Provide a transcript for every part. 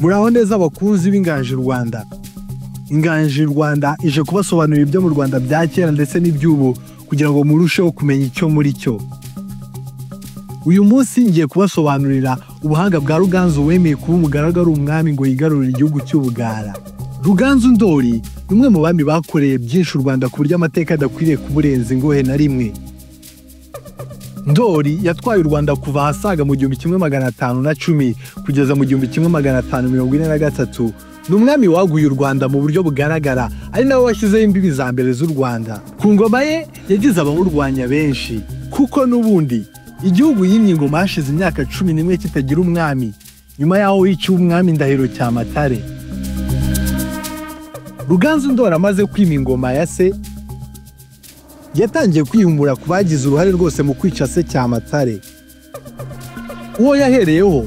Muraho neza abakunzi b'Inganji Rwanda. Inganji Rwanda ije kubasobanurira ibyo mu Rwanda bya kera ndetse n'iby'ubu kugira ngo murusheho kumenya icyo muri cyo. Uyu munsi ngiye kubasobanurira ubuhanga bwa Ruganzu wemeye kuba umugaragu ari umwami ngo yigarurire igihugu cy'Ubugara. Ruganzu Ndoli umwe mu bami bakoreye byinshi u Rwanda ku buryo amateka adakwiriye kuburenza ingohe na rimwe. Ndoli yatwaye u Rwanda kuva ahasaga mu 1510 kugeza mu 1543. Ni umwami waguye u Rwanda mu buryo bugaragara, ari nawe washyizeho imbibi za mbere z'u Rwanda. Ku ngoma ye yagize abamurwanya benshi, kuko n'ubundi igihugu yimye ingoma hashize imyaka 11 kitagira umwami, nyuma yaho yiciye umwami Ndahiro Cyamatare. Ruganzu Ndoli amaze kwima ingoma ya se, yatangiye kwihumura ku bagize uruhare rwose mu kwica se Cyamatare. Uwo yahereyeho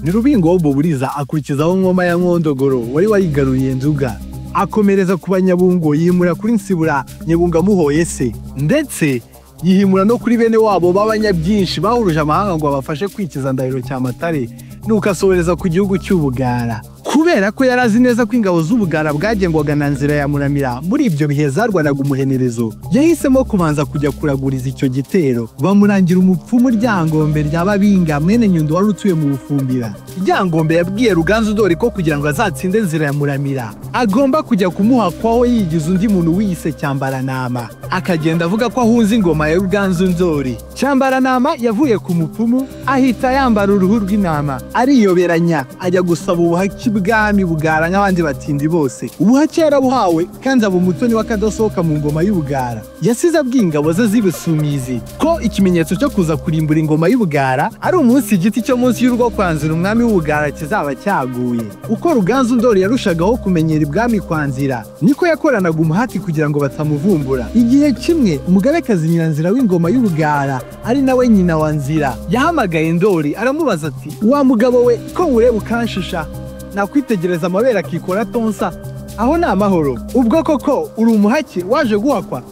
ni Rubingo w'Ububuriza, akurikizaho Ngoma ya Nkondogoro wari wayigaruriye Nduga, akomereza ku Banyabungo, yihimura kuri Nsibura Nyebunga muhoye se, ndetse yihimura no kuri bene wabo b'abanyabyinshi bahuruje amahanga ngo abafashe kwikiza Ndahiro Cyamatare, nuko asohoreza ku gihugu cy'Ubugara. Kubera ko yarazi neza ko ingabo z'Ubugara bwagengwaga na Nzira ya Muramira, muri ibyo bihe zarwanaga umuhenerezo, yahisemo kubanza kujya kuraguriza icyo gitero. Bamurangira umupfumu Ryangombe rya Babinga mwene Nyundo wari utuye mu Bufumbira. Ryangombe yabwiye Ruganzu Ndoli ko kugira ngo azatsinde Nzira ya Muramira agomba kujya kumuhakwaho yigize undi muntu wiyise Cyambaranama, akagenda avuga ko ahunze ingoma ya Ruganzu Ndoli. Cyambaranama yavuye ku mupfumu ahita yambara uruhu rw'intama, ariyoberanya ajya gusaba ubuhaki bwami Bugara nk'abandi batindi bose. Ubuhake yarabuhawe kandi aba umutoni w'akadasohoka mu ngoma y'Ubugara. Yasize abwiye ingabo ze z'Ibisumizi ko ikimenyetso cyo kuza kurimbura ingoma y'Ubugara ari umunsi igiti cyo munsi y'urugo kwa Nzira umwami w'Ubugara kizaba cyaguye. Uko Ruganzu Ndoli yarushagaho kumenyera ibwami kwa Nzira, niko yakoranaga umuhati kugira ngo batamuvumbura. Igihe kimwe umugabekazi Nyiranzira w'ingoma y'Ubugara ari nawe nyina wa Nzira yahamagaye Ndoli aramubaza ati, wa mugabo we ko ureba ukanshisha, nakwitegereza amabere akikora tonsa, aho ni amahoro? Ubwo koko uri umuhake waje guhakwa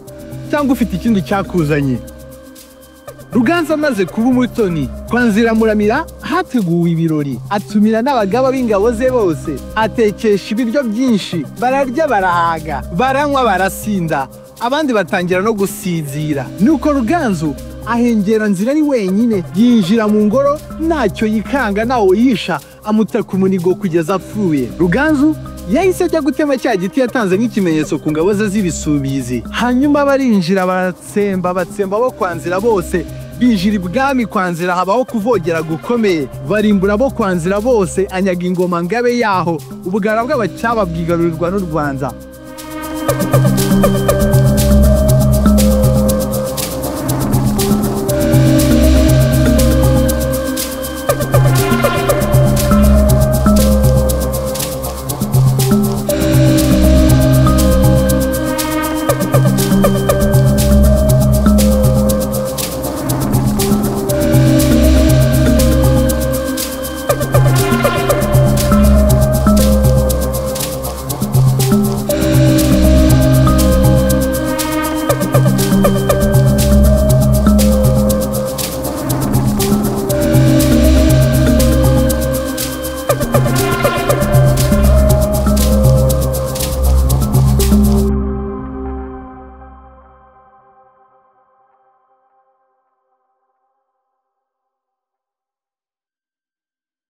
cyangwa ufite ikindi cyakuzanye? Ruganzu amaze kuba umutoni kwa Nzira Muramira, hateguwe ibirori, atumira n'abagaba b'ingabo ze bose, atekesha ibiryo byinshi, bararya barahaga, baranywa barasinda, abandi batangira no gusinzira. Nuko Ruganzu ahengera Nzira ari wenyine, yinjira mu ngoro ntacyo yikanga nawe yisha, amutaka umunigo kugeza apfuye. Ruganzu yahise ajya gutema cya giti yatanze nk'ikimenyetso ku ngabo ze z'Ibisumizi. Hanyuma barinjira batsemba bo kwa Nzira bose, binjira ibwami kwa Nzira, habaho kuvogera gukomeye, barimbura bo kwa Nzira bose, anyaga ingoma ngabe yaho. Ubugara bw'Abacyaba bwigarurirwa n'u Rwanda.